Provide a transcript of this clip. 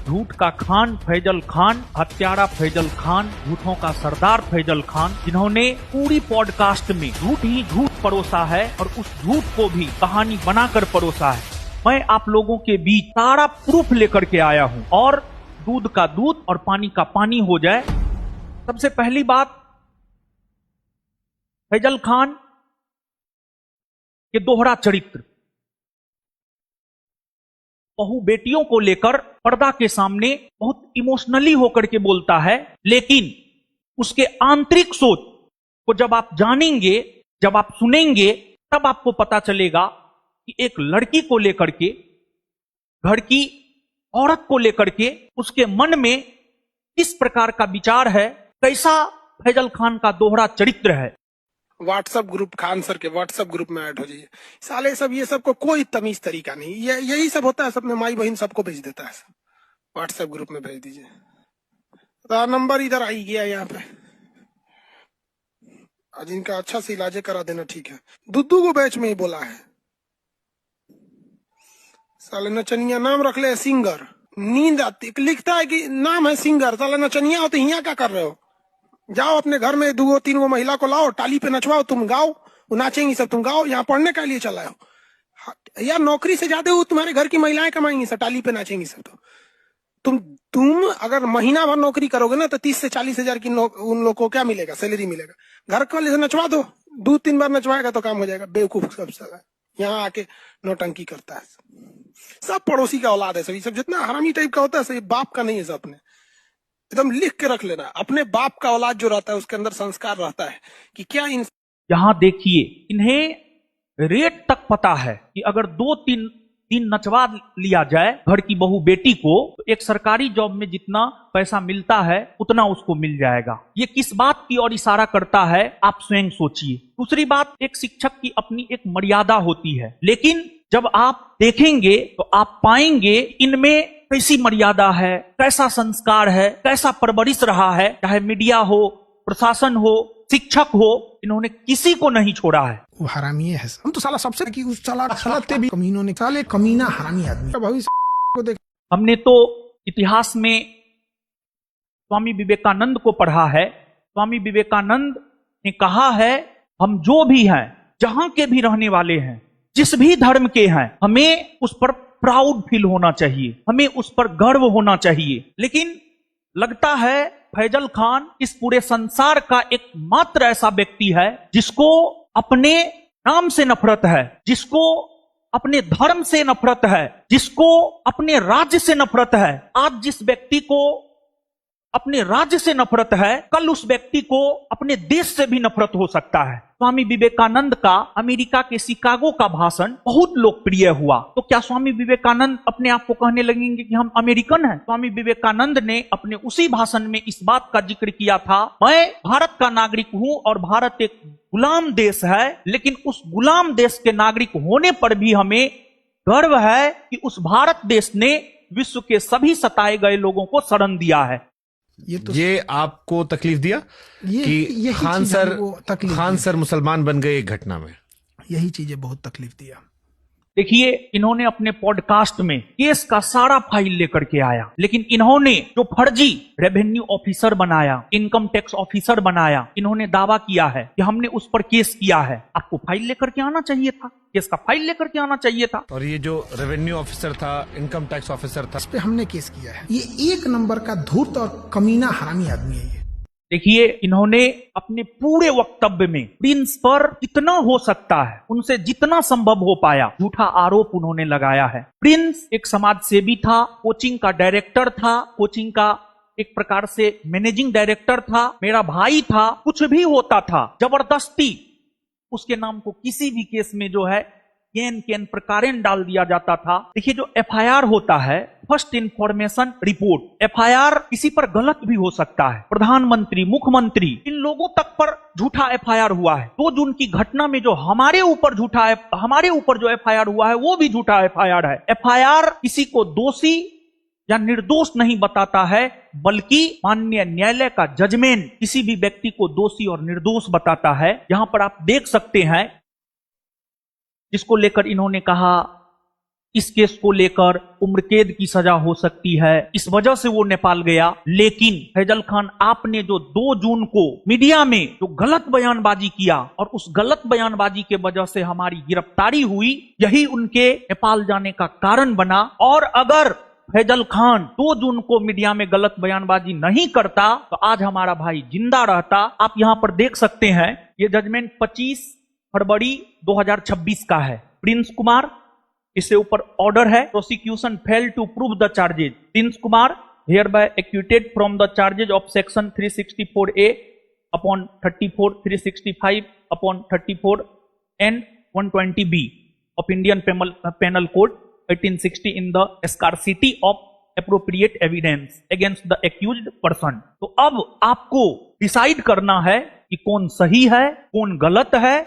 झूठ का खान फैजल खान, हत्यारा फैजल खान, झूठों का सरदार फैजल खान, जिन्होंने पूरी पॉडकास्ट में झूठ ही झूठ परोसा है और उस झूठ को भी कहानी बनाकर परोसा है। मैं आप लोगों के बीच सारा प्रूफ लेकर के आया हूं और दूध का दूध और पानी का पानी हो जाए। सबसे पहली बात, फैजल खान के दोहरा चरित्र, बहू बेटियों को लेकर पर्दा के सामने बहुत इमोशनली होकर के बोलता है, लेकिन उसके आंतरिक सोच को जब आप जानेंगे, जब आप सुनेंगे, तब आपको पता चलेगा कि एक लड़की को लेकर के, घर की औरत को लेकर के उसके मन में किस प्रकार का विचार है, कैसा फैजल खान का दोहरा चरित्र है। व्हाट्सएप ग्रुप, खान सर के व्हाट्सएप ग्रुप में ऐड हो जाइए। साले सब ये सब को कोई तमीज तरीका नहीं, यही सब होता है। सब में माई बहन सबको भेज देता है। व्हाट्सएप ग्रुप में भेज दीजिए। तो नंबर इधर आई गया यहाँ पे। आज इनका अच्छा से इलाज करा देना, ठीक है। दुद्दू को बैच में ही बोला है। साले नचनिया नाम रख ले सिंगर, नींद आती, लिखता है कि नाम है सिंगर। साले नचनिया हो तो यहाँ क्या कर रहे हो? जाओ अपने घर में 2-3 गो महिला को लाओ, टाली पे नचवाओ, तुम गाओ, वो नाचेंगी सब, तुम गाओ। यहाँ पढ़ने के लिए चला हो यार? नौकरी से ज्यादा वो तुम्हारे घर की महिलाएं कमाएंगी सब, टाली पे नाचेंगी सब। तो तुम अगर महीना भर नौकरी करोगे ना तो 30 से 40 हजार की उन लोगों को क्या मिलेगा? सैलरी मिलेगा। घर वाले से नचवा दो, 2-3 बार नचवाएगा तो काम हो जाएगा। बेवकूफ सब साला यहाँ आके नौटंकी करता है। सब पड़ोसी का औलाद है। सब जितना हरामी टाइप का होता है सब बाप का नहीं है। सब अपने एकदम लिख के रख लेना, अपने बाप का औलाद जो रहता है उसके अंदर संस्कार रहता है कि क्या यहां देखिए, इन्हें रेट तक पता है कि अगर 2-3 दिन नचवा लिया जाए घर की बहू बेटी को, तो एक सरकारी जॉब में जितना पैसा मिलता है उतना उसको मिल जाएगा। ये किस बात की ओर इशारा करता है, आप स्वयं सोचिए। दूसरी बात, एक शिक्षक की अपनी एक मर्यादा होती है, लेकिन जब आप देखेंगे तो आप पाएंगे इनमें कैसी मर्यादा है, कैसा संस्कार है, कैसा परवरिश रहा है। चाहे मीडिया हो, प्रशासन हो, शिक्षक हो, इन्होंने किसी को नहीं छोड़ा है। वो हरामी है। हम तो साला सबसे कि उस साला भी कमीनों ने, साले कमीना हरामी आदमी भविष्य को देख। हमने तो इतिहास में स्वामी विवेकानंद को पढ़ा है। स्वामी विवेकानंद ने कहा है, हम जो भी हैं, जहां के भी रहने वाले हैं, जिस भी धर्म के हैं, हमें उस पर प्राउड फील होना चाहिए, हमें उस पर गर्व होना चाहिए। लेकिन लगता है फैजल खान इस पूरे संसार का एकमात्र ऐसा व्यक्ति है जिसको अपने नाम से नफरत है, जिसको अपने धर्म से नफरत है, जिसको अपने राज्य से नफरत है। आज जिस व्यक्ति को अपने राज्य से नफरत है, कल उस व्यक्ति को अपने देश से भी नफरत हो सकता है। स्वामी विवेकानंद का अमेरिका के शिकागो का भाषण बहुत लोकप्रिय हुआ। तो क्या स्वामी विवेकानंद अपने आप को कहने लगेंगे कि हम अमेरिकन हैं? स्वामी विवेकानंद ने अपने उसी भाषण में इस बात का जिक्र किया था, मैं भारत का नागरिक हूं और भारत एक गुलाम देश है, लेकिन उस गुलाम देश के नागरिक होने पर भी हमें गर्व है कि उस भारत देश ने विश्व के सभी सताए गए लोगों को शरण दिया है। ये आपको तकलीफ दिया कि खान सर मुसलमान बन गए एक घटना में? यही चीजें बहुत तकलीफ दिया। देखिए, इन्होंने अपने पॉडकास्ट में केस का सारा फाइल लेकर के आया, लेकिन इन्होंने जो फर्जी रेवेन्यू ऑफिसर बनाया, इनकम टैक्स ऑफिसर बनाया, इन्होंने दावा किया है कि हमने उस पर केस किया है। आपको फाइल लेकर के आना चाहिए था, केस का फाइल लेकर के आना चाहिए था। और ये जो रेवेन्यू ऑफिसर था, इनकम टैक्स ऑफिसर था, इस पे हमने केस किया है। ये 1 नंबर का धूर्त और कमीना हरामी आदमी है ये। देखिए, इन्होंने अपने पूरे वक्तव्य में प्रिंस पर जितना हो सकता है, उनसे जितना संभव हो पाया, झूठा आरोप उन्होंने लगाया है। प्रिंस एक समाज सेवी था, कोचिंग का डायरेक्टर था, कोचिंग का एक प्रकार से मैनेजिंग डायरेक्टर था, मेरा भाई था। कुछ भी होता था, जबरदस्ती उसके नाम को किसी भी केस में जो है केन प्रकारेण डाल दिया जाता था। देखिए, जो एफआईआर होता है, फर्स्ट इंफॉर्मेशन रिपोर्ट, एफआईआर किसी पर गलत भी हो सकता है। प्रधानमंत्री, मुख्यमंत्री, इन लोगों तक पर झूठा एफआईआर हुआ है। 2 जून की घटना में जो हमारे ऊपर जो एफआईआर हुआ है वो भी झूठा एफआईआर है। एफआईआर किसी को दोषी या निर्दोष नहीं बताता है, बल्कि माननीय न्यायालय का जजमेंट किसी भी व्यक्ति को दोषी और निर्दोष बताता है। यहां पर आप देख सकते हैं, जिसको लेकर इन्होंने कहा इस केस को लेकर उम्र कैद की सजा हो सकती है, इस वजह से वो नेपाल गया। लेकिन फैजल खान, आपने जो 2 जून को मीडिया में जो गलत बयानबाजी किया और उस गलत बयानबाजी के वजह से हमारी गिरफ्तारी हुई, यही उनके नेपाल जाने का कारण बना। और अगर फैजल खान 2 जून को मीडिया में गलत बयानबाजी नहीं करता तो आज हमारा भाई जिंदा रहता। आप यहां पर देख सकते हैं, ये जजमेंट 25 फरवरी 2026 का है। प्रिंस कुमार, इससे ऊपर ऑर्डर है, prosecution fail to prove the charges. Prince Kumar hereby acquitted from the charges of section 364A upon 34, 365 upon 34 and 120B of Indian penal code 1860 in the scarcity of appropriate evidence against the accused person। तो अब आपको decide करना है कि कौन सही है, कौन गलत है।